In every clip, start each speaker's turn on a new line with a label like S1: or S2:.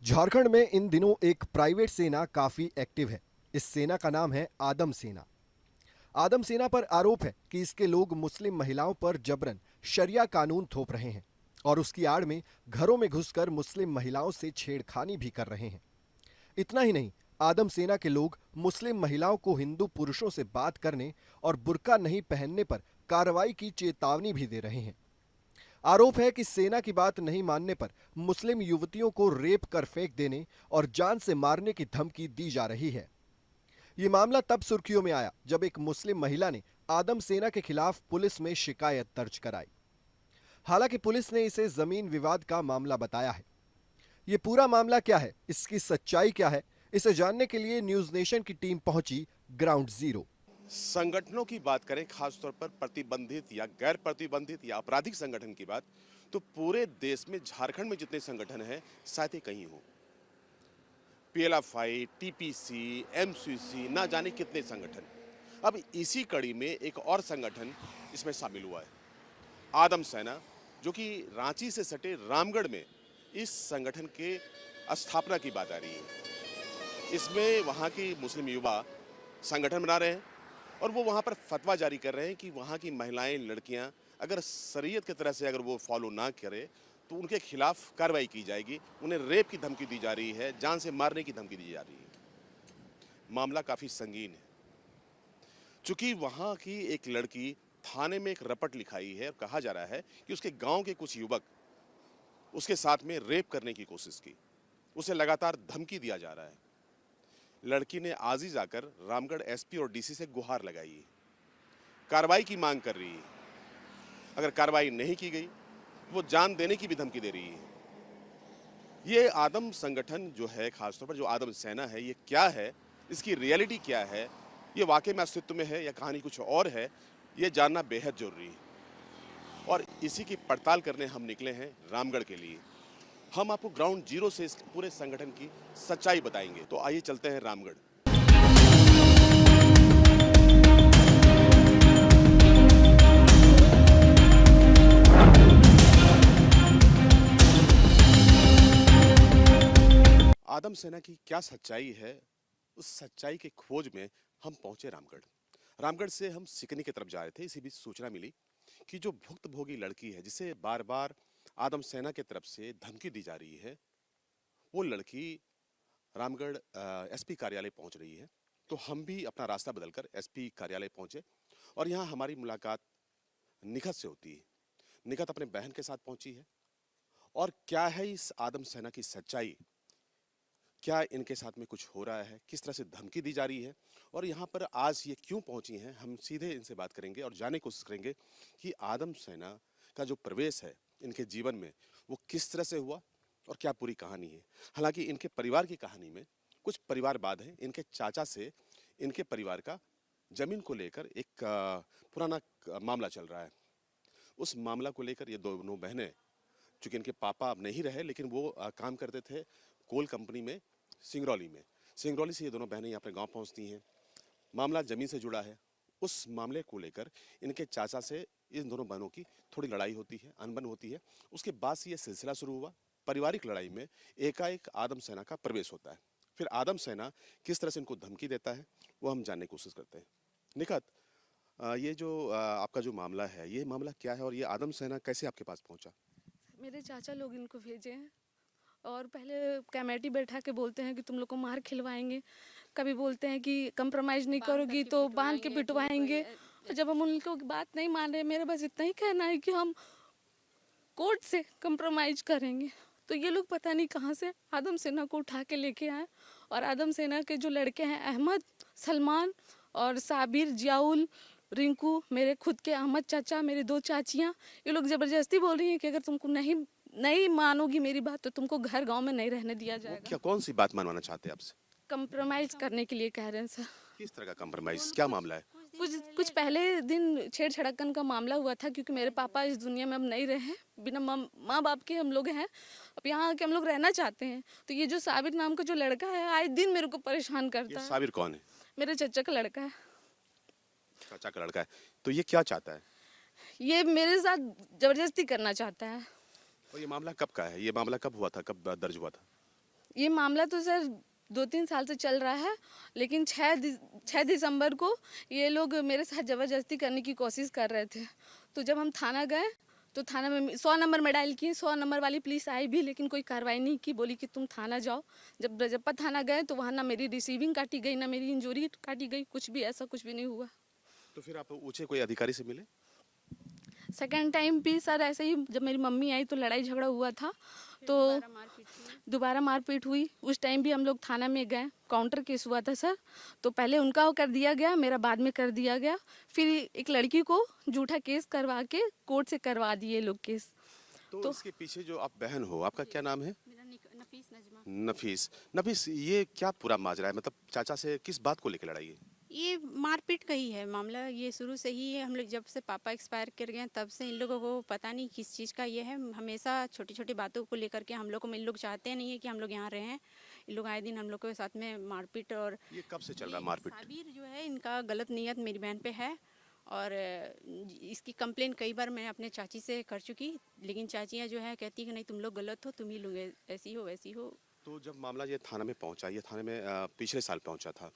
S1: झारखंड में इन दिनों एक प्राइवेट सेना काफी एक्टिव है। इस सेना का नाम है आदम सेना। आदम सेना पर आरोप है कि इसके लोग मुस्लिम महिलाओं पर जबरन शरिया कानून थोप रहे हैं और उसकी आड़ में घरों में घुसकर मुस्लिम महिलाओं से छेड़खानी भी कर रहे हैं। इतना ही नहीं, आदम सेना के लोग मुस्लिम महिलाओं को हिंदू पुरुषों से बात करने और बुर्का नहीं पहनने पर कार्रवाई की चेतावनी भी दे रहे हैं। आरोप है कि सेना की बात नहीं मानने पर मुस्लिम युवतियों को रेप कर फेंक देने और जान से मारने की धमकी दी जा रही है। ये मामला तब सुर्खियों में आया जब एक मुस्लिम महिला ने आदम सेना के खिलाफ पुलिस में शिकायत दर्ज कराई। हालांकि पुलिस ने इसे जमीन विवाद का मामला बताया है। ये पूरा मामला क्या है, इसकी सच्चाई क्या है, इसे जानने के लिए न्यूज नेशन की टीम पहुंची ग्राउंड जीरो।
S2: संगठनों की बात करें, खासतौर पर प्रतिबंधित या गैर प्रतिबंधित या आपराधिक संगठन की बात, तो पूरे देश में झारखंड में जितने संगठन हैं शायद ही कहीं हो। पीएलएफआई, टीपीसी, एमसीसी, ना जाने कितने संगठन। अब इसी कड़ी में एक और संगठन इसमें शामिल हुआ है, आदम सेना, जो कि रांची से सटे रामगढ़ में इस संगठन के स्थापना की बात आ रही है। इसमें वहाँ की मुस्लिम युवा संगठन बना रहे हैं और वो वहाँ पर फतवा जारी कर रहे हैं कि वहाँ की महिलाएं, लड़कियाँ अगर शरीयत की तरह से अगर वो फॉलो ना करे तो उनके खिलाफ कार्रवाई की जाएगी। उन्हें रेप की धमकी दी जा रही है, जान से मारने की धमकी दी जा रही है। मामला काफ़ी संगीन है, चूँकि वहाँ की एक लड़की थाने में एक रपट लिखाई है और कहा जा रहा है कि उसके गाँव के कुछ युवक उसके साथ में रेप करने की कोशिश की, उसे लगातार धमकी दिया जा रहा है। लड़की ने आज ही जाकर रामगढ़ एसपी और डीसी से गुहार लगाई है, कार्रवाई की मांग कर रही है। अगर कार्रवाई नहीं की गई, वो जान देने की भी धमकी दे रही है। ये आदम संगठन जो है, खासतौर पर जो आदम सेना है, ये क्या है, इसकी रियलिटी क्या है, ये वाकई में अस्तित्व में है या कहानी कुछ और है, ये जानना बेहद जरूरी है। और इसी की पड़ताल करने हम निकले हैं रामगढ़ के लिए। हम आपको ग्राउंड जीरो से इस पूरे संगठन की सच्चाई बताएंगे। तो आइए चलते हैं रामगढ़। आदम सेना की क्या सच्चाई है, उस सच्चाई की खोज में हम पहुंचे रामगढ़। रामगढ़ से हम सिकनी की तरफ जा रहे थे। इसी बीच सूचना मिली कि जो भुक्तभोगी लड़की है, जिसे बार बार आदम सेना की तरफ से धमकी दी जा रही है, वो लड़की रामगढ़ एसपी कार्यालय पहुंच रही है। तो हम भी अपना रास्ता बदलकर एसपी कार्यालय पहुंचे और यहाँ हमारी मुलाकात निखत से होती है। निखत अपने बहन के साथ पहुंची है। और क्या है इस आदम सेना की सच्चाई, क्या इनके साथ में कुछ हो रहा है, किस तरह से धमकी दी जा रही है और यहाँ पर आज ये क्यों पहुंची हैं, हम सीधे इनसे बात करेंगे और जानने की कोशिश करेंगे कि आदम सेना का जो प्रवेश है इनके जीवन में वो किस तरह से हुआ और क्या पूरी कहानी है। हालांकि इनके परिवार की कहानी में कुछ परिवारवाद है। इनके चाचा से इनके परिवार का जमीन को लेकर एक पुराना मामला चल रहा है। उस मामला को लेकर ये दोनों बहनें, चूंकि इनके पापा अब नहीं रहे, लेकिन वो काम करते थे कोल कंपनी में सिंगरौली में। सिंगरौली से ये दोनों बहनें यहाँ पे गांव पहुँचती हैं। मामला जमीन से जुड़ा है। उस मामले को लेकर इनके चाचा से इन दोनों बहनों की थोड़ी लड़ाई होती है, अनबन होती है। उसके बाद से ये सिलसिला शुरू हुआ। पारिवारिक लड़ाई में एकाएक आदम सेना का प्रवेश होता है। फिर आदम सेना किस तरह से इनको धमकी देता है वो हम जानने की कोशिश करते हैं। निखत, ये जो आपका जो मामला है, ये मामला क्या है और ये आदम सेना कैसे आपके पास पहुंचा?
S3: मेरे चाचा लोग इनको भेजे हैं और पहले कमेटी बैठा के बोलते हैं कि तुम लोग को मार खिलवाएंगे, कभी बोलते हैं कि कंप्रोमाइज़ नहीं करोगी तो बांध के पिटवाएंगे। और जब हम उन लोगों की बात नहीं मान रहे, मेरा बस इतना ही कहना है कि हम कोर्ट से कंप्रोमाइज़ करेंगे। तो ये लोग पता नहीं कहाँ से आदम सेना को उठा के लेके आए और आदम सेना के जो लड़के हैं, अहमद, सलमान और साबिर, जियाउल, रिंकू, मेरे खुद के अहमद चाचा, मेरे दो चाचियाँ, ये लोग ज़बरदस्ती बोल रही हैं कि अगर तुमको नहीं मानोगी मेरी बात तो तुमको घर गांव में नहीं रहने दिया जाएगा।
S2: क्या कौन सी बात मनवाना चाहते हैं आपसे?
S3: कंप्रोमाइज़ करने के लिए कह रहे हैं सर।
S2: किस तरह का कंप्रोमाइज, क्या मामला है?
S3: कुछ पहले दिन छेड़छड़कन का मामला हुआ था, क्योंकि मेरे पापा इस दुनिया में अब नहीं रहे, बिना माँ बाप के हम लोग हैं, अब यहाँ आके हम लोग रहना चाहते हैं। तो ये जो साबिर नाम का जो लड़का है, आए दिन मेरे को परेशान करता है।
S2: साबिर कौन है?
S3: मेरे चचा का लड़का है।
S2: चाचा का लड़का है। तो ये क्या चाहता है?
S3: ये मेरे साथ जबरदस्ती करना चाहता है।
S2: और ये मामला कब का है? ये मामला कब हुआ था, कब दर्ज हुआ था?
S3: ये मामला तो सर 2-3 साल से चल रहा है, लेकिन 6 दिसंबर को ये लोग मेरे साथ ज़बरदस्ती करने की कोशिश कर रहे थे। तो जब हम थाना गए तो थाना में 100 नंबर में डायल किए, 100 नंबर वाली पुलिस आई भी, लेकिन कोई कार्रवाई नहीं की, बोली कि तुम थाना जाओ। जब रजप्पा थाना गए तो वहाँ ना मेरी रिसीविंग काटी गई, ना मेरी इंजरी काटी गई, कुछ भी ऐसा कुछ भी नहीं हुआ।
S2: तो फिर आप ऊंचे कोई अधिकारी से मिले?
S3: सेकेंड टाइम भी सर ऐसे ही, जब मेरी मम्मी आई तो लड़ाई झगड़ा हुआ था, तो दोबारा मारपीट हुई। उस टाइम भी हम लोग थाना में गए, काउंटर केस हुआ था सर। तो पहले उनका कर दिया गया, मेरा बाद में कर दिया गया। फिर एक लड़की को झूठा केस करवा के कोर्ट से करवा दिए लोग केस।
S2: तो इसके पीछे जो आप बहन हो, आपका क्या नाम है?
S3: नफीस नजमा।
S2: नफीस। नफीस, ये क्या पूरा माजरा है? मतलब चाचा से किस बात को लेकर लड़ाई है?
S4: ये मारपीट का ही है मामला। ये शुरू से ही है, हम लोग जब से पापा एक्सपायर कर गए तब से इन लोगों को पता नहीं किस चीज़ का ये है। हमेशा छोटी छोटी बातों को लेकर के हम लोग चाहते नहीं है कि हम लोग यहाँ रहें। इन लोग आए दिन हम लोग के साथ में मारपीट। और
S2: ये कब से चल रहा है मारपीट?
S4: साबिर जो है, इनका गलत नीयत मेरी बहन पे है, और इसकी कंप्लेन कई बार मैं अपने चाची से कर चुकी, लेकिन चाचियाँ जो है कहती कि नहीं तुम लोग गलत हो, तुम ही लोग ऐसी हो वैसी हो।
S2: तो जब मामला ये थाना में पहुंचा, ये थाने में पिछले साल पहुंचा था,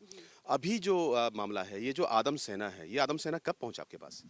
S2: अभी जो मामला है, ये जो आदम सेना है, ये आदम सेना कब पहुंचा आपके पास?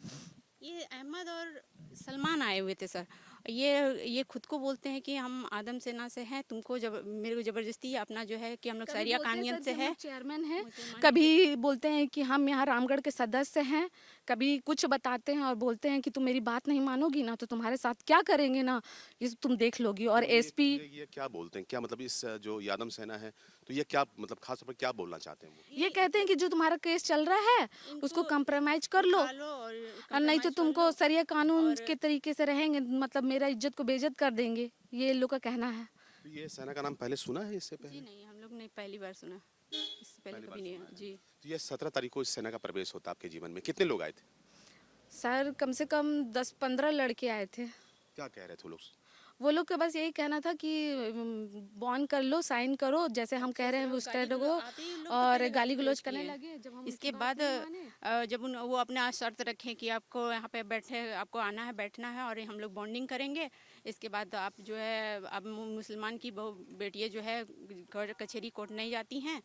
S4: ये अहमद और सलमान आए हुए थे सर। ये खुद को बोलते हैं कि हम आदम सेना से हैं, तुमको जब मेरे को ज़बरदस्ती अपना जो है कि हम लोग सरिया कानून से है,
S3: चेयरमैन है, कभी बोलते हैं कि हम यहाँ रामगढ़ के सदस्य हैं, कभी कुछ बताते हैं और बोलते हैं कि तुम मेरी बात नहीं मानोगी ना तो तुम्हारे साथ क्या करेंगे ना, ये तुम देख लोगी। और एसपी
S2: ये क्या बोलते हैं? क्या मतलब इस जो ये आदम सेना है, तो ये क्या मतलब खास तौर पर क्या बोलना चाहते हैं वो?
S3: ये कहते हैं कि जो तुम्हारा केस चल रहा है उसको कंप्रोमाइज कर लो, और नहीं तो तुमको सरिया कानून के तरीके से रहेंगे, मतलब मेरा इज्जत को बेइज्जत कर देंगे, ये इन लोग का कहना है।
S2: तो ये सेना का नाम पहले सुना है इससे पहले?
S4: जी नहीं, हम लोग ने पहली बार सुना, इससे पहले कभी नहीं। जी
S2: तो ये 17 तारीख को इस सेना का प्रवेश होता आपके जीवन में। कितने लोग आए थे?
S3: सर कम से कम 10-15 लड़के आए थे।
S2: क्या कह रहे थे लोग?
S3: वो लोग का बस यही कहना था कि बॉन्ड कर लो, साइन करो, जैसे हम कह रहे हैं उस तरह को, और गाली गलौज करने लगे। जब हम
S4: इसके बाद जब वो अपना शर्त रखें कि आपको यहाँ पे आपको आना है, बैठना है, और हम लोग बॉन्डिंग करेंगे, इसके बाद आप जो है, अब मुसलमान की बेटियाँ जो है कचहरी कोर्ट नहीं जाती हैं,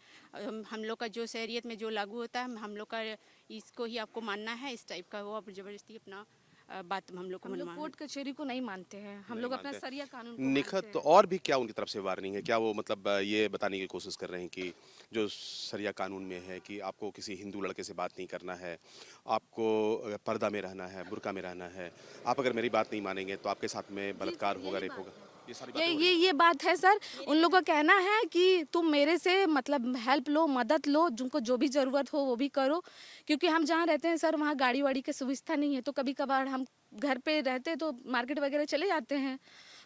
S4: हम लोग का जो शहरियत में जो लागू होता है हम लोग का इसको ही आपको मानना है, इस टाइप का वो अब ज़बरदस्ती अपना बात हम लोग को मनवा।
S3: कोर्ट कचहरी को नहीं मानते हैं, हम लोग अपना सरिया कानून को
S2: निखत
S3: मानते
S2: तो
S3: हैं।
S2: और भी क्या उनकी तरफ से वार्निंग है? क्या वो मतलब ये बताने की कोशिश कर रहे हैं कि जो सरिया कानून में है कि आपको किसी हिंदू लड़के से बात नहीं करना है, आपको पर्दा में रहना है, बुर्का में रहना है, आप अगर मेरी बात नहीं मानेंगे तो आपके साथ में बलात्कार होगा, रेप होगा, ये सारी बातें हो रही हैं?
S3: ये बात है सर। उन लोगों का कहना है कि तुम मेरे से मतलब हेल्प लो, मदद लो, जिनको जो भी ज़रूरत हो वो भी करो, क्योंकि हम जहाँ रहते हैं सर वहाँ गाड़ी वाड़ी की सुविधा नहीं है, तो कभी कभार हम घर पे रहते तो मार्केट वगैरह चले जाते हैं।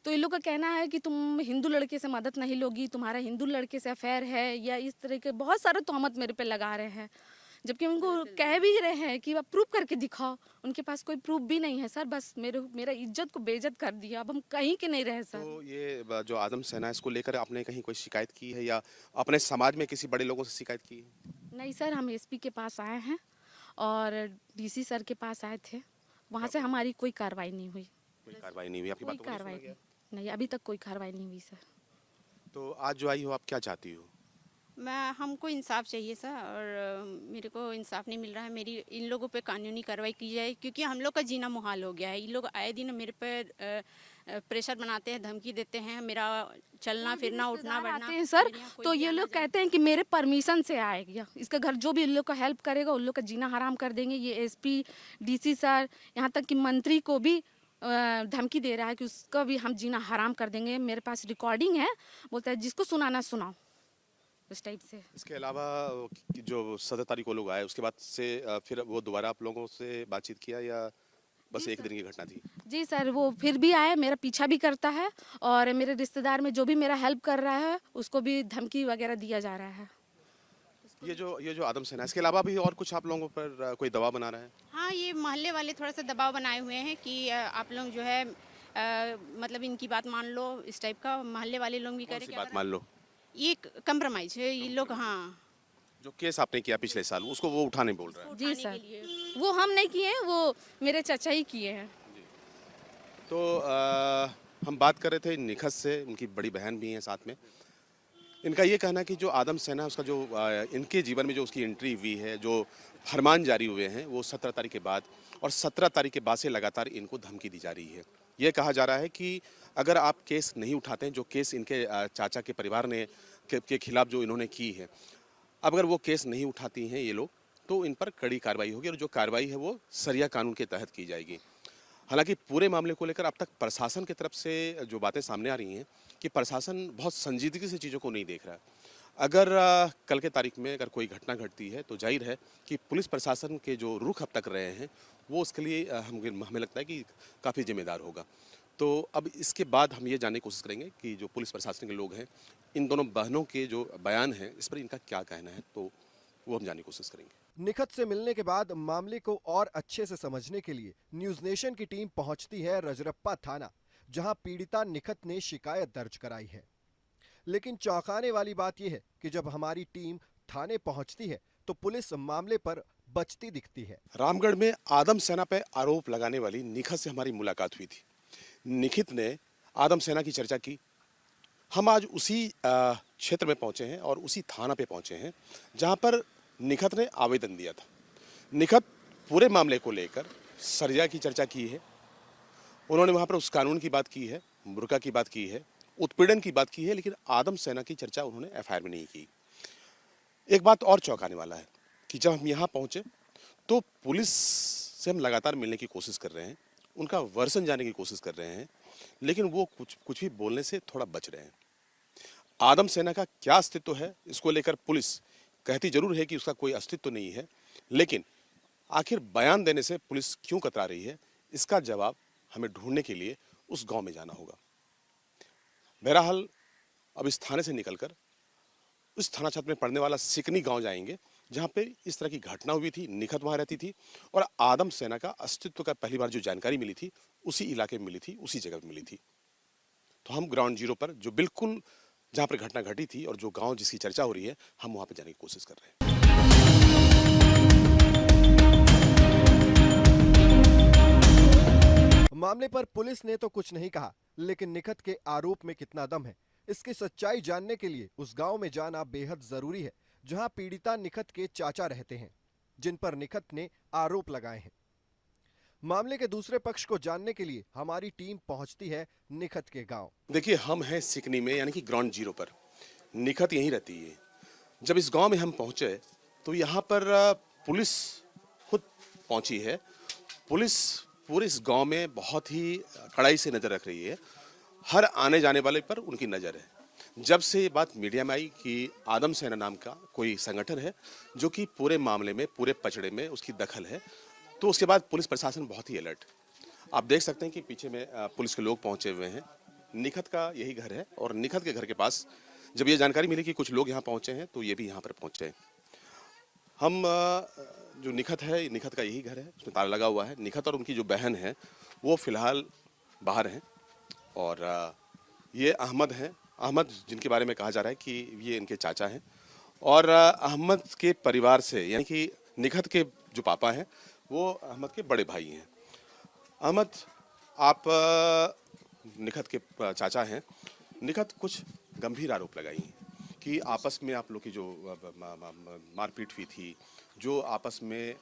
S3: तो इन लोग का कहना है कि तुम हिंदू लड़के से मदद नहीं लोगी, तुम्हारा हिंदू लड़के से अफेयर है, या इस तरह के बहुत सारे तोहमत मेरे पे लगा रहे हैं, जबकि उनको कह भी रहे हैं कि आप प्रूफ करके दिखाओ। उनके पास कोई प्रूफ भी नहीं है सर, बस मेरा इज्जत को बेइज्जत कर दिया, अब हम कहीं के नहीं रहे सर।
S2: तो ये जो आदम सेना है, इसको लेकर आपने कहीं कोई शिकायत की है या अपने समाज में किसी बड़े लोगों से शिकायत की है?
S3: नहीं सर, हम एसपी के पास आए हैं और डीसी सर के पास आए थे, वहाँ से हमारी कोई कार्रवाई नहीं हुई।
S2: कोई कार्रवाई नहीं हुई? आपकी
S3: कोई
S2: बातों को नहीं
S3: कार्रवाई
S2: सुना गया?
S3: नहीं, अभी तक कोई कार्रवाई नहीं हुई सर।
S2: तो आज जो आई हो, आप क्या चाहती हो?
S4: हमको इंसाफ चाहिए सर, और मेरे को इंसाफ नहीं मिल रहा है। मेरी इन लोगों पे कानूनी कार्रवाई की जाए, क्योंकि हम लोग का जीना मुहाल हो गया है। इन लोग आए दिन मेरे पे प्रेशर बनाते हैं, धमकी देते हैं, मेरा चलना फिरना उठना बैठना
S3: आते हैं सर,
S4: मेरे यहाँ कोई
S3: तो ये
S4: भी
S3: लोग
S4: आना
S3: कहते हैं कि मेरे परमिशन से आएगा, इसका घर जो भी इन लोग का हेल्प करेगा उन लोग का जीना हराम कर देंगे। ये एसपी, डीसी सर, यहाँ तक कि मंत्री को भी धमकी दे रहा है कि उसका भी हम जीना हराम कर देंगे। मेरे पास रिकॉर्डिंग है, बोलता है जिसको सुनाना सुनाओ, उस टाइप से।
S2: इसके अलावा जो 17 तारीख को लोग आए, उसके बाद से फिर वो दोबारा आप लोगों से बातचीत किया या बस एक दिन की घटना थी?
S3: जी सर, वो फिर भी आए, मेरा पीछा भी करता है, और मेरे रिश्तेदार में जो भी मेरा हेल्प कर रहा है उसको भी धमकी वगैरह दिया जा रहा है।
S2: ये जो आदम सेना है, इसके अलावा भी और कुछ आप लोगों पर कोई दबाव बना रहा है?
S4: हाँ, ये मोहल्ले वाले थोड़ा सा दबाव बनाए हुए हैं कि आप लोग जो है मतलब इनकी बात मान लो, इस टाइप का मोहल्ले वाले लोग भी
S2: कौन
S4: करें
S2: सी
S4: कि
S2: बात
S4: अगर
S2: मान लो?
S4: ये कंप्रोमाइज है ये लोग। हाँ
S2: जो केस आपने किया पिछले साल, उसको वो उठाने बोल रहा है?
S3: जी
S4: उठाने
S3: सर,
S4: के लिए।
S3: वो हम नहीं किए हैं, वो मेरे चाचा ही किए हैं।
S2: तो हम बात कर रहे थे निखत से, उनकी बड़ी बहन भी हैं साथ में। इनका ये कहना है कि जो आदम सेना उसका जो इनके जीवन में जो उसकी एंट्री हुई है, जो फरमान जारी हुए हैं वो 17 तारीख के बाद, और 17 तारीख के बाद से लगातार इनको धमकी दी जा रही है। ये कहा जा रहा है कि अगर आप केस नहीं उठाते हैं, जो केस इनके चाचा के परिवार ने के खिलाफ जो इन्होंने की है, अब अगर वो केस नहीं उठाती हैं ये लोग, तो इन पर कड़ी कार्रवाई होगी, और जो कार्रवाई है वो सरिया कानून के तहत की जाएगी। हालांकि पूरे मामले को लेकर अब तक प्रशासन की तरफ से जो बातें सामने आ रही हैं कि प्रशासन बहुत संजीदगी से चीज़ों को नहीं देख रहा है। अगर कल के तारीख में अगर कोई घटना घटती है तो जाहिर है कि पुलिस प्रशासन के जो रुख अब तक रहे हैं वो उसके लिए हमें लगता है कि काफ़ी जिम्मेदार होगा। तो अब इसके बाद हम ये जानने की कोशिश करेंगे कि जो पुलिस प्रशासन के लोग हैं, इन दोनों बहनों के जो बयान हैं इस पर इनका क्या कहना है, तो वो हम जानने की कोशिश करेंगे।
S1: निखत से मिलने के बाद मामले को और अच्छे से समझने के लिए न्यूज नेशन की टीम पहुंचती है रजरप्पा थाना, जहां पीड़िता निखत ने शिकायत दर्ज कराई है। लेकिन चौंकाने वाली बात यह है कि जब हमारी टीम थाने पहुंचती है तो पुलिस मामले पर बचती दिखती है।
S2: रामगढ़ में आदम सेना पर आरोप लगाने वाली निखत से हमारी मुलाकात हुई थी। निखित ने आदम सेना की चर्चा की। हम आज उसी क्षेत्र में पहुंचे हैं और उसी थाना पे पहुंचे हैं जहां पर निखत ने आवेदन दिया था। निखत पूरे मामले को लेकर सरिया की चर्चा की है। उन्होंने वहां पर उस कानून की बात की है, बुर्का की बात की है, उत्पीड़न की बात की है, लेकिन आदम सेना की चर्चा उन्होंने एफआईआर में नहीं की। एक बात और चौंकाने वाला है कि जब हम यहाँ पहुंचे तो पुलिस से हम लगातार मिलने की कोशिश कर रहे हैं, उनका वर्सन जानने की कोशिश कर रहे हैं, लेकिन वो कुछ भी बोलने से थोड़ा बच रहे हैं। आदम सेना का क्या अस्तित्व है इसको लेकर पुलिस कहती जरूर है कि उसका कोई अस्तित्व नहीं है, लेकिन आखिर बयान देने से पुलिस क्यों कतरा रही है, इसका जवाब हमें ढूंढने के लिए उस गांव में जाना होगा। बहरहाल अब इस थाने से निकलकर उस थाना क्षेत्र में पड़ने वाला सिकनी गांव जाएंगे, जहां पे इस तरह की घटना हुई थी। निखत वहां रहती थी और आदम सेना का अस्तित्व का पहली बार जो जानकारी मिली थी उसी इलाके में मिली थी, उसी जगह में मिली थी। तो हम ग्राउंड जीरो पर जो बिल्कुल जहां पर घटना घटी थी और जो गांव जिसकी चर्चा हो रही है, हम वहां पर जाने की कोशिश कर रहे हैं।
S1: मामले पर पुलिस ने तो कुछ नहीं कहा, लेकिन निखत के आरोप में कितना दम है, इसकी सच्चाई जानने के लिए उस गांव में जाना बेहद जरूरी है जहां पीड़िता निखत के चाचा रहते हैं, जिन पर निखत ने आरोप लगाए हैं। मामले के दूसरे पक्ष को जानने के लिए हमारी टीम पहुंचती है निखत के गांव।
S2: देखिए, हम हैं सिकनी में, यानी कि ग्राउंड जीरो पर। निखत यहीं रहती है। जब इस गांव में हम पहुंचे तो यहाँ पर पुलिस खुद पहुंची है। पुलिस पूरे इस गांव में बहुत ही कड़ाई से नजर रख रही है। हर आने जाने वाले पर उनकी नजर है। जब से ये बात मीडिया में आई कि आदम सेना नाम का कोई संगठन है जो कि पूरे मामले में, पूरे पचड़े में उसकी दखल है, तो उसके बाद पुलिस प्रशासन बहुत ही अलर्ट। आप देख सकते हैं कि पीछे में पुलिस के लोग पहुंचे हुए हैं। निखत का यही घर है और निखत के घर के पास जब ये जानकारी मिली कि कुछ लोग यहाँ पहुंचे हैं तो ये भी यहाँ पर पहुंचे। हम जो निखत है, निखत का यही घर है, उसमें ताला लगा हुआ है। निखत और उनकी जो बहन है वो फिलहाल बाहर हैं और ये अहमद हैं। अहमद जिनके बारे में कहा जा रहा है कि ये इनके चाचा हैं और अहमद के परिवार से, यानी कि निखत के जो पापा हैं वो अहमद के बड़े भाई हैं। अहमद, आप निखत के चाचा हैं। निखत कुछ गंभीर आरोप लगाई हैं कि आपस में आप लोग की जो मारपीट हुई थी, जो आपस में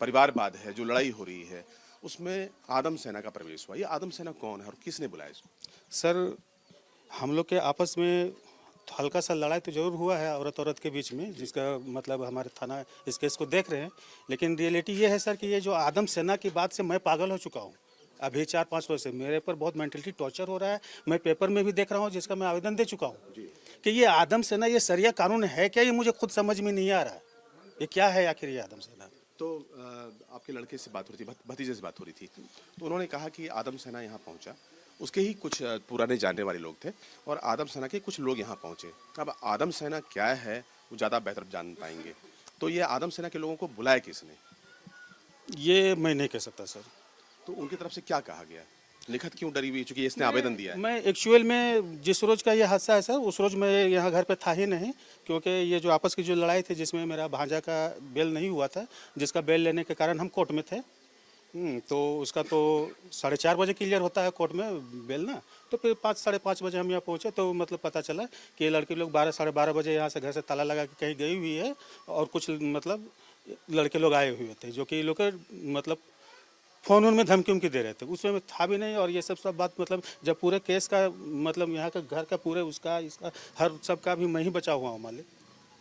S2: परिवारवाद है, जो लड़ाई हो रही है, उसमें आदम सेना का प्रवेश हुआ। ये आदम सेना कौन है और किसने बुलाया इसको?
S5: सर, हम लोग के आपस में हल्का सा लड़ाई तो जरूर हुआ है औरत के बीच में, जिसका मतलब हमारे थाना इस केस को देख रहे हैं। लेकिन रियलिटी ये है सर कि ये जो आदम सेना की बात से मैं पागल हो चुका हूँ। अभी 4-5 वर्ष से मेरे पर बहुत मेंटलिटी टॉर्चर हो रहा है। मैं पेपर में भी देख रहा हूँ, जिसका मैं आवेदन दे चुका हूँ कि ये आदम सेना, ये सरिया कानून है क्या, ये मुझे खुद समझ में नहीं आ रहा है। ये क्या है आखिर ये आदम सेना?
S2: तो आपके लड़के से बात हो रही थी, भतीजे से बात हो रही थी, तो उन्होंने कहा कि आदम सेना यहाँ पहुँचा, उसके ही कुछ पुराने जानने वाले लोग थे और आदम सेना के कुछ लोग यहाँ पहुँचे। अब आदम सेना क्या है वो ज़्यादा बेहतर जान पाएंगे। तो ये आदम सेना के लोगों को बुलाया किसने?
S5: ये मैं नहीं कह सकता सर।
S2: तो उनकी तरफ से क्या कहा गया? निखत क्यों डरी हुई, चूंकि इसने आवेदन दिया है?
S5: मैं एक्चुअल में जिस रोज का ये हादसा है सर, उस रोज मैं यहाँ घर पे था ही नहीं, क्योंकि ये जो आपस की जो लड़ाई थी जिसमें मेरा भांजा का बेल नहीं हुआ था, जिसका बेल लेने के कारण हम कोर्ट में थे। तो उसका तो 4:30 बजे क्लियर होता है कोर्ट में बेल ना, तो तो फिर 5 साढ़े 5 बजे हम यहाँ पहुँचे तो मतलब पता चला कि ये लड़की लोग 12 साढ़े 12 बजे यहाँ से घर से ताला लगा के कहीं गई हुई है और कुछ मतलब लड़के लोग आए हुए थे जो कि लोग मतलब फ़ोन में धमकी उमकी दे रहे थे, उसमें था भी नहीं। और ये सब बात मतलब जब पूरे केस का मतलब यहाँ का घर का पूरे उसका इसका हर सब का भी मैं ही बचा हुआ हूँ मालिक,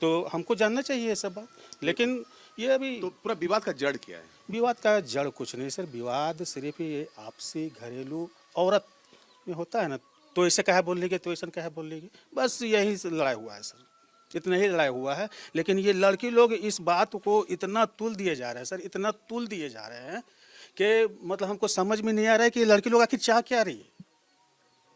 S5: तो हमको जानना चाहिए ये सब बात। लेकिन ये अभी
S2: तो पूरा विवाद का जड़ क्या है?
S5: विवाद का जड़ कुछ नहीं सर, विवाद सिर्फ ये आपसी घरेलू औरत में होता है ना, तो ऐसे कहे बोल लेगी तो ऐसा कहे बोल लेगी, बस यही से लड़ाई हुआ है सर, इतना ही लड़ाई हुआ है। लेकिन ये लड़की लोग इस बात को इतना तुल दिए जा रहे हैं सर, इतना तुल दिए जा रहे हैं कि मतलब हमको समझ में नहीं आ रहा है कि ये लड़की लोग आखिर चाह क्या रही है,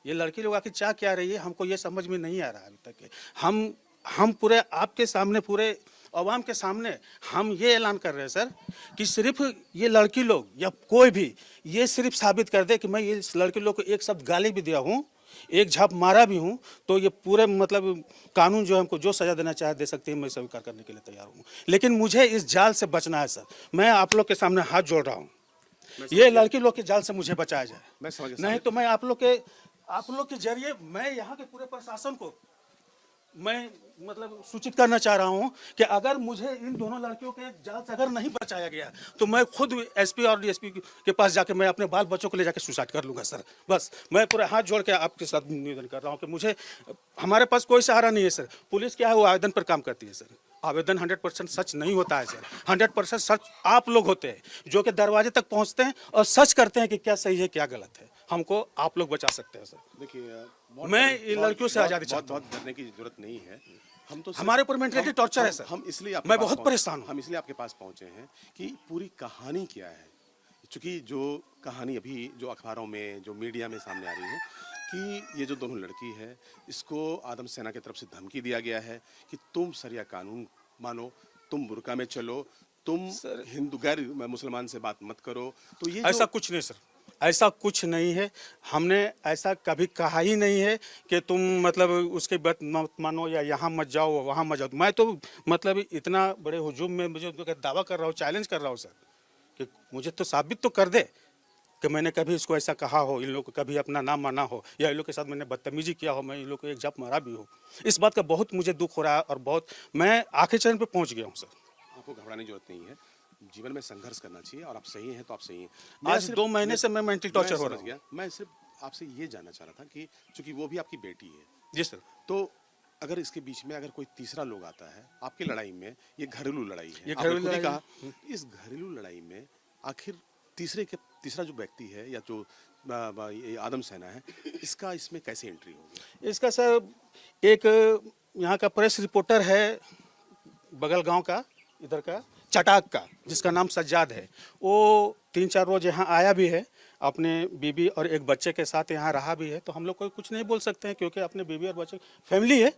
S5: ये लड़की लोग आखिर चाह क्या रही है, हमको ये समझ में नहीं आ रहा है अभी तक। हम पूरे आपके सामने, पूरे अवाम के सामने हम ये ऐलान कर रहे हैं सर कि सिर्फ ये लड़की लोग या कोई भी ये सिर्फ साबित कर दे कि मैं ये लड़की लोग को एक शब्द गाली भी दिया हूँ, एक झाप मारा भी हूँ, तो ये पूरे मतलब कानून जो है हमको जो सज़ा देना चाहे दे सकती है, मैं स्वीकार करने के लिए तैयार हूँ। लेकिन मुझे इस जाल से बचना है सर, मैं आप लोग के सामने हाथ जोड़ रहा हूँ, ये लड़की लोग के जाल से मुझे बचाया जाए।
S2: मैं समझ गया।
S5: नहीं तो मैं आप लोग के जरिए मैं यहाँ के पूरे प्रशासन को मैं मतलब सूचित करना चाह रहा हूँ कि अगर मुझे इन दोनों लड़कियों के जाल से अगर नहीं बचाया गया तो मैं खुद एसपी और डीएसपी के पास जाके मैं अपने बाल बच्चों को ले जाके सुसाइड कर लूँगा सर। बस मैं पूरा हाथ जोड़ के आपके साथ निवेदन कर रहा हूँ कि मुझे, हमारे पास कोई सहारा नहीं है सर। पुलिस क्या है, वो आवेदन पर काम करती है सर, आवेदन 100% सच नहीं होता है सर, 100% सच आप लोग होते हैं जो कि दरवाजे तक पहुँचते हैं और सच करते हैं कि क्या सही है क्या गलत है। हमको आप लोग बचा सकते हैं सर।
S2: देखिए,
S5: मैं इन लड़कियों से आज़ादी चाहता हूँ।
S2: बहुत डरने की जरूरत नहीं है। हम तो
S5: हमारे ऊपर मेंटलिटी टॉर्चर है सर।
S2: हम इसलिए आपके
S5: मैं
S2: पास
S5: बहुत परेशान हूँ।
S2: हम इसलिए आपके पास पहुंचे हैं कि पूरी कहानी क्या है, क्योंकि जो कहानी अभी जो अखबारों में जो मीडिया में सामने आ रही है कि ये जो दोनों लड़की है इसको आदम सेना की तरफ से धमकी दिया गया है कि तुम शरिया कानून मानो, तुम बुर्का में चलो, तुम हिंदू गैर मुसलमान से बात मत करो। तो ये
S5: ऐसा कुछ नहीं सर, ऐसा कुछ नहीं है, हमने ऐसा कभी कहा ही नहीं है कि तुम मतलब उसके बात मत मानो या यहाँ मत जाओ वहाँ मत जाओ। मैं तो मतलब इतना बड़े हुजूम में मुझे दावा कर रहा हूँ, चैलेंज कर रहा हूँ सर कि मुझे तो साबित तो कर दे कि मैंने कभी इसको ऐसा कहा हो, इन लोग को कभी अपना नाम माना हो या इन लोग के साथ मैंने बदतमीजी किया हो, मैं इन लोग को एक जप मारा भी हो। इस बात का बहुत मुझे दुख हो रहा है और बहुत मैं आखिरी चरण पे पहुंच गया हूँ सर।
S2: आपको घबराने की जरूरत नहीं है, जीवन में संघर्ष करना चाहिए और आप सही हैं तो आप सही हैं।
S5: आज 2 महीने से मैं मेंटल टॉर्चर हो रहा हूँ।
S2: मैं सिर्फ आपसे ये जानना चाह रहा था कि चूंकि वो भी आपकी बेटी है
S5: जी सर,
S2: तो अगर इसके बीच में अगर कोई तीसरा लोग आता है आपकी लड़ाई में, ये घरेलू लड़ाई है,
S5: ये
S2: आपने
S5: घरेलू
S2: खुद ही
S5: लड़ाई
S2: कहा, इस घरेलू लड़ाई में आखिर तीसरा जो व्यक्ति है या जो ये आदम सेना है, इसका इसमें कैसे एंट्री होगी?
S5: इसका सर एक यहाँ का प्रेस रिपोर्टर है बगल गांव का, इधर का चटाक का, जिसका नाम सज्जाद है। वो 3-4 रोज यहाँ आया भी है, अपने बीबी और एक बच्चे के साथ यहाँ रहा भी है। तो हम लोग को कुछ नहीं बोल सकते हैं क्योंकि अपने बीबी और बच्चे फैमिली है।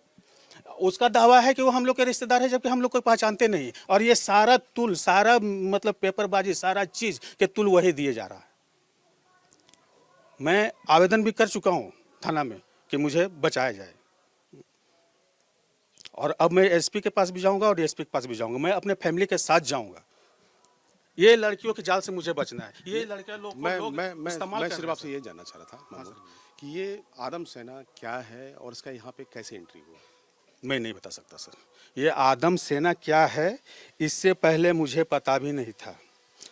S5: उसका दावा है कि वो हम लोग के रिश्तेदार है, जबकि हम लोग को पहचानते नहीं। और ये सारा तुल, सारा मतलब पेपरबाजी, सारा चीज़ के तुल वही दिए जा रहा है। मैं आवेदन भी कर चुका हूँ थाना में कि मुझे बचाया जाए, और अब मैं एसपी के पास भी जाऊंगा और डीएसपी के पास भी जाऊंगा। मैं अपने फैमिली के साथ जाऊंगा। ये लड़कियों के जाल से मुझे बचना है। ये लड़के लोग
S2: मैं सिर्फ आपसे ये जानना चाह रहा था मामूद, कि ये आदम सेना क्या है और इसका यहाँ पे कैसे एंट्री हुआ?
S5: मैं नहीं बता सकता सर। ये आदम सेना क्या है इससे पहले मुझे पता भी नहीं था,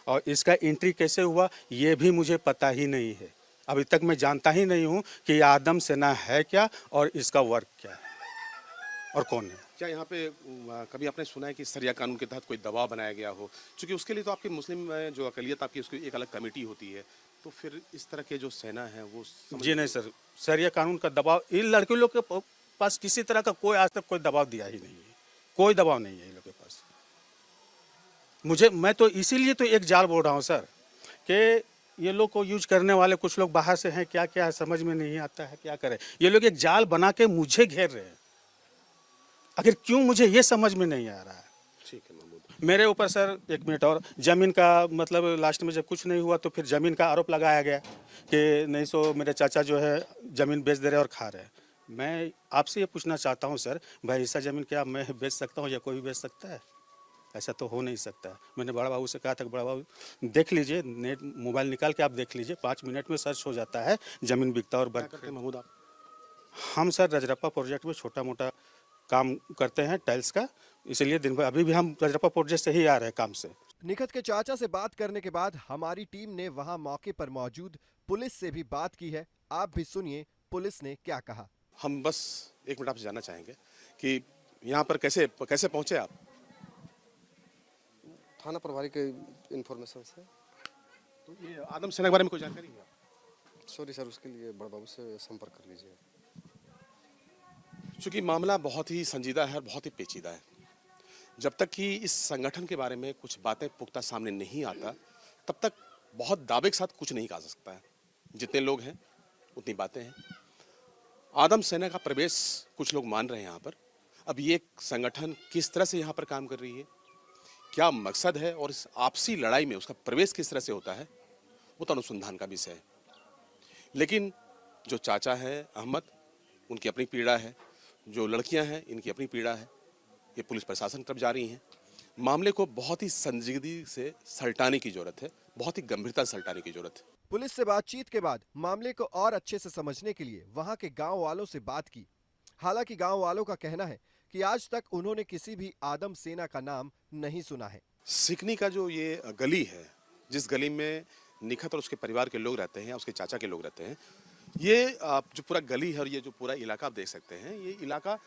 S5: और इसका एंट्री कैसे हुआ ये भी मुझे पता ही नहीं है। अभी तक मैं जानता ही नहीं हूँ कि ये आदम सेना है क्या और इसका वर्क क्या है और कौन है।
S2: क्या यहाँ पे कभी आपने सुना है कि शरिया कानून के तहत कोई दबाव बनाया गया हो? क्योंकि उसके लिए तो आपकी मुस्लिम जो अकलियत आपकी उसकी एक अलग कमेटी होती है, तो फिर इस तरह के जो सेना है वो
S5: जी नहीं सर, शरिया कानून का दबाव इन लड़कियों लोग के पास किसी तरह का कोई आज तक कोई दबाव दिया ही नहीं है। कोई दबाव नहीं है इन लोग के पास। मैं तो इसीलिए तो एक जाल बोल रहा हूँ सर कि ये लोग को यूज करने वाले कुछ लोग बाहर से हैं, क्या क्या है समझ में नहीं आता है, क्या करें। ये लोग एक जाल बना के मुझे घेर रहे हैं, आखिर क्यों मुझे ये समझ में नहीं आ रहा है।
S2: ठीक है महमूद,
S5: मेरे ऊपर सर एक मिनट और, ज़मीन का मतलब लास्ट में जब कुछ नहीं हुआ तो फिर ज़मीन का आरोप लगाया गया कि नहीं सो मेरे चाचा जो है ज़मीन बेच दे रहे और खा रहे हैं। मैं आपसे ये पूछना चाहता हूँ सर, भाई ऐसा ज़मीन क्या मैं बेच सकता हूँ या कोई भी बेच सकता है? ऐसा तो हो नहीं सकता है। मैंने बड़ा बाबू से कहा था कि बड़ा बाबू देख लीजिए, नेट मोबाइल निकाल के आप देख लीजिए, 5 मिनट में सर्च हो जाता है ज़मीन बिकता और
S2: क्या
S5: बर्फ।
S2: करते हैं महमूद आप?
S5: हम सर रजरप्पा प्रोजेक्ट में छोटा मोटा काम करते हैं टाइल्स का, इसलिए दिन भर अभी भी हम रजरप्पा प्रोजेक्ट से ही आ रहे हैं काम से।
S1: निखत के चाचा से बात करने के बाद हमारी टीम ने वहां मौके पर मौजूद पुलिस से भी बात की है। आप भी सुनिए पुलिस ने क्या कहा।
S2: हम बस 1 मिनट आपसे जानना चाहेंगे कि यहाँ पर कैसे कैसे पहुँचे आप?
S6: थाना प्रभारी के इन्फॉर्मेशन से।
S2: तो ये आदम सेना के बारे में कोई जानकारी है?
S6: सॉरी सर, उसके लिए बड़ा बाबू से संपर्क कर लीजिए।
S2: चूंकि मामला बहुत ही संजीदा है और बहुत ही पेचीदा है, जब तक कि इस संगठन के बारे में कुछ बातें पुख्ता सामने नहीं आता, तब तक बहुत दावे के साथ कुछ नहीं कहा जा सकता है। जितने लोग हैं उतनी बातें हैं। आदम सेना का प्रवेश कुछ लोग मान रहे हैं यहाँ पर। अब ये संगठन किस तरह से यहाँ पर काम कर रही है, क्या मकसद है और इस आपसी लड़ाई में उसका प्रवेश किस तरह से होता है, वो तो अनुसंधान का विषय है। लेकिन जो चाचा है अहमद, उनकी अपनी पीड़ा है, जो लड़कियां हैं इनकी अपनी पीड़ा है। ये पुलिस प्रशासन तरफ जा रही हैं। मामले को बहुत ही संजीदगी से सलटाने की जरूरत है, बहुत ही गंभीरता से सलटाने की जरूरत है।
S1: पुलिस से बातचीत के बाद मामले को और अच्छे से समझने के लिए वहां के गांव वालों से बात की। हालांकि गांव वालों का कहना है कि आज तक उन्होंने किसी भी आदम सेना का नाम नहीं सुना है।
S2: सिकनी का जो ये गली है, जिस गली में निखत और उसके परिवार के लोग रहते हैं, उसके चाचा के लोग रहते हैं, ये जो पूरा गली है और ये जो पूरा इलाका आप देख सकते हैं, ये इलाका,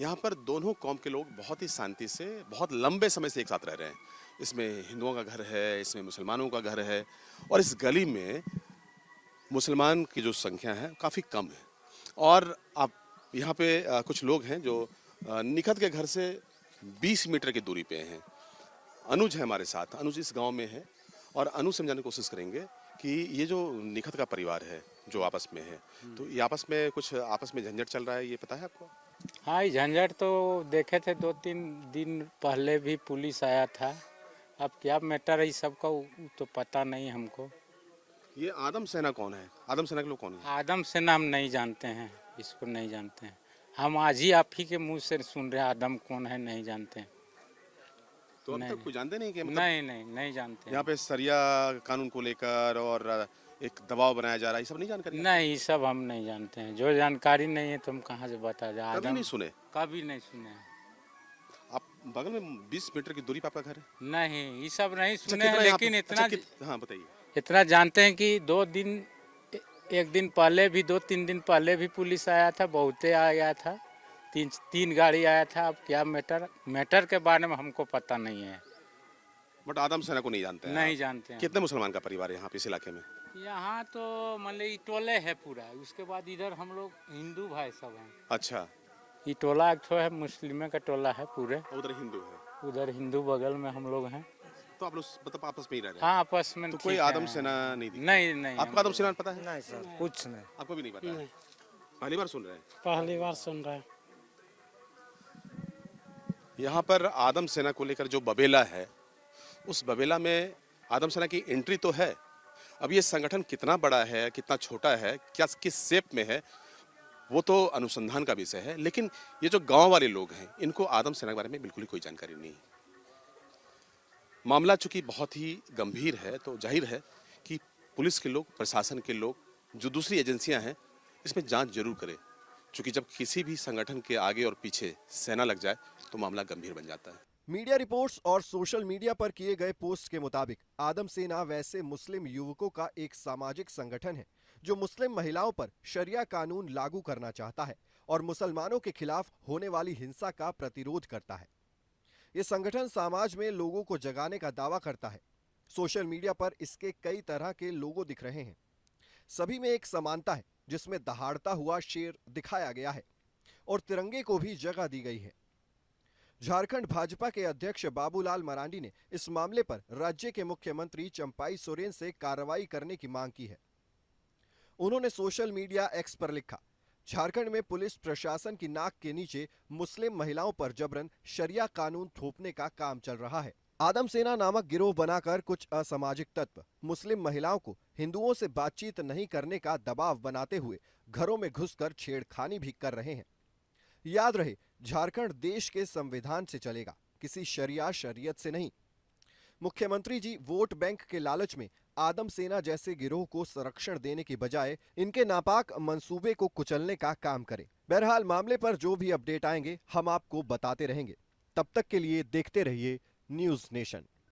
S2: यहाँ पर दोनों कौम के लोग बहुत ही शांति से बहुत लंबे समय से एक साथ रह रहे हैं। इसमें हिंदुओं का घर है, इसमें मुसलमानों का घर है, और इस गली में मुसलमान की जो संख्या है काफ़ी कम है। और आप यहाँ पे कुछ लोग हैं जो निखत के घर से 20 मीटर की दूरी पे हैं। अनुज है हमारे साथ, अनुज इस गांव में है, और अनुज से हम जानने की कोशिश करेंगे कि ये जो निखत का परिवार है जो आपस में है, तो ये आपस में झंझट चल रहा है, ये पता है आपको?
S7: हाँ, ये झंझट तो देखे थे 2-3 दिन पहले भी पुलिस आया था। अब क्या मैटर है इस सब का तो पता नहीं हमको।
S2: ये आदम सेना कौन है? आदम सेना के लोग कौन है?
S7: आदम सेना हम नहीं जानते हैं, इसको नहीं जानते हैं। हम आज ही आप ही के मुंह से सुन रहे हैं आदम कौन है, नहीं जानते हैं।
S2: तो अब
S7: नहीं,
S2: तक कोई जानते नहीं कि मतलब
S7: नहीं जानते हैं।
S2: यहाँ पे सरिया कानून को लेकर और एक दबाव बनाया जा रहा है, ये सब नहीं जानकारी?
S7: नहीं, ये सब हम नहीं जानते हैं। जो जानकारी नहीं है तो हम कहाँ से बता दें।
S2: कभी
S7: आदम
S2: नहीं सुने?
S7: कभी नहीं सुने हैं।
S2: आप बगल में 20 मीटर की दूरी पे आपका घर है?
S7: नहीं, ये सब नहीं
S2: अच्छा,
S7: सुने हैं,
S2: कितना यहाँ पे-
S7: लेकिन
S2: अच्छा,
S7: इतना
S2: हाँ बताइए।
S7: इतना जानते हैं कि 2 दिन, एक दिन पहले भी, 2-3 दिन पहले भी पुलिस आया था, बहुते आ गया था, 3 गाड़ी आया था। अब क्या मैटर के बारे में हमको पता नहीं है।
S2: बट आदम सेना को नहीं जानते हैं
S7: नहीं
S2: आप?
S7: जानते हैं।
S2: कितने मुसलमान का परिवार है यहाँ पे इस इलाके में?
S7: यहाँ तो मतलब ये टोले है पूरा, उसके बाद इधर हम लोग हिंदू भाई सब हैं।
S2: अच्छा,
S7: ये टोला एक ठो है, मुस्लिम का टोला है पूरे,
S2: उधर हिंदू है,
S7: उधर हिंदू बगल में हम लोग हैं।
S2: तो आप लोग मतलब आपस में ही रह रहे हैं?
S7: हाँ, आपस में
S2: तो
S7: ठीक
S2: कोई
S7: है।
S2: आदम सेना नहीं दिखती?
S7: नहीं
S2: आपको आदम सेना पता है?
S6: नहीं सर, कुछ नहीं।
S2: आपको भी नहीं पता है? पहली बार सुन रहे हैं?
S8: पहली बार सुन रहे हैं।
S2: यहाँ पर आदम सेना को लेकर जो बबेला है, उस बबेला में आदम सेना की एंट्री तो है। अब ये संगठन कितना बड़ा है, कितना छोटा है, क्या किस शेप में है, वो तो अनुसंधान का विषय है। लेकिन ये जो गांव वाले लोग हैं, इनको आदम सेना के बारे में बिल्कुल ही कोई जानकारी नहीं है। मामला चूंकि बहुत ही गंभीर है, तो जाहिर है कि पुलिस के लोग, प्रशासन के लोग, जो दूसरी एजेंसियां हैं, इसमें जांच जरूर करें। चूंकि जब किसी भी संगठन के आगे और पीछे सेना लग जाए तो मामला गंभीर बन जाता है।
S1: मीडिया रिपोर्ट्स और सोशल मीडिया पर किए गए पोस्ट के मुताबिक आदम सेना वैसे मुस्लिम युवकों का एक सामाजिक संगठन है जो मुस्लिम महिलाओं पर शरिया कानून लागू करना चाहता है और मुसलमानों के खिलाफ होने वाली हिंसा का प्रतिरोध करता है। ये संगठन समाज में लोगों को जगाने का दावा करता है। सोशल मीडिया पर इसके कई तरह के लोगो दिख रहे हैं। सभी में एक समानता है जिसमें दहाड़ता हुआ शेर दिखाया गया है और तिरंगे को भी जगह दी गई है। झारखंड भाजपा के अध्यक्ष बाबूलाल मरांडी ने इस मामले पर राज्य के मुख्यमंत्री चंपाई सोरेन से कार्रवाई करने की मांग की है। उन्होंने सोशल मीडिया एक्स पर लिखा, झारखंड में पुलिस प्रशासन की नाक के नीचे मुस्लिम महिलाओं पर जबरन शरिया कानून थोपने का काम चल रहा है। आदम सेना नामक गिरोह बनाकर कुछ असामाजिक तत्व मुस्लिम महिलाओं को हिंदुओं से बातचीत नहीं करने का दबाव बनाते हुए घरों में घुसकर छेड़खानी भी कर रहे हैं। याद रहे, झारखंड देश के संविधान से चलेगा, किसी शरिया शरीयत से नहीं। मुख्यमंत्री जी वोट बैंक के लालच में आदम सेना जैसे गिरोह को संरक्षण देने की बजाय इनके नापाक मंसूबे को कुचलने का काम करें। बहरहाल मामले पर जो भी अपडेट आएंगे हम आपको बताते रहेंगे। तब तक के लिए देखते रहिए न्यूज़ नेशन।